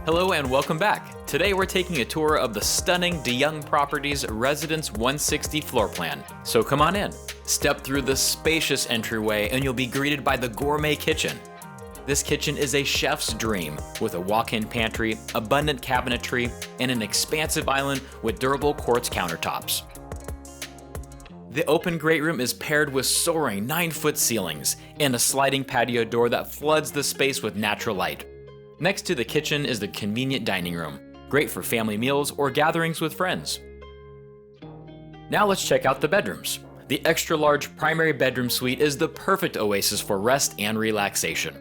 Hello and welcome back. Today we're taking a tour of the stunning Young Properties Residence 160 floor plan. So come on in. Step through the spacious entryway and you'll be greeted by the Gourmet Kitchen. This kitchen is a chef's dream with a walk-in pantry, abundant cabinetry, and an expansive island with durable quartz countertops. The open great room is paired with soaring 9-foot ceilings and a sliding patio door that floods the space with natural light. Next to the kitchen is the convenient dining room, great for family meals or gatherings with friends. Now let's check out the bedrooms. The extra-large primary bedroom suite is the perfect oasis for rest and relaxation.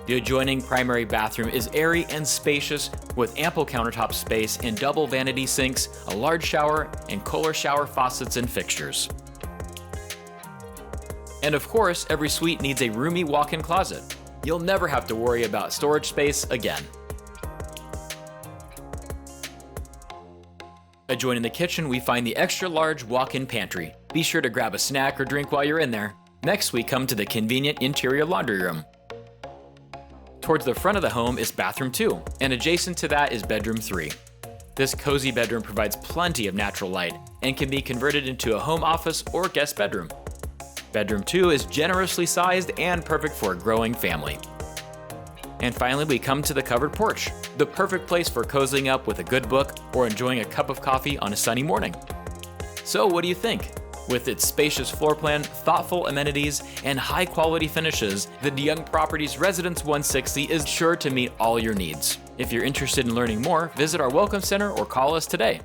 The adjoining primary bathroom is airy and spacious with ample countertop space and double vanity sinks, a large shower, and Kohler shower faucets and fixtures. And of course, every suite needs a roomy walk-in closet. You'll never have to worry about storage space again. Adjoining the kitchen, we find the extra-large walk-in pantry. Be sure to grab a snack or drink while you're in there. Next, we come to the convenient interior laundry room. Towards the front of the home is bathroom 2, and adjacent to that is bedroom 3. This cozy bedroom provides plenty of natural light and can be converted into a home office or guest bedroom. Bedroom 2 is generously sized and perfect for a growing family. And finally, we come to the covered porch, the perfect place for cozying up with a good book or enjoying a cup of coffee on a sunny morning. So what do you think? With its spacious floor plan, thoughtful amenities, and high-quality finishes, the Young Properties Residence 160 is sure to meet all your needs. If you're interested in learning more, visit our Welcome Center or call us today.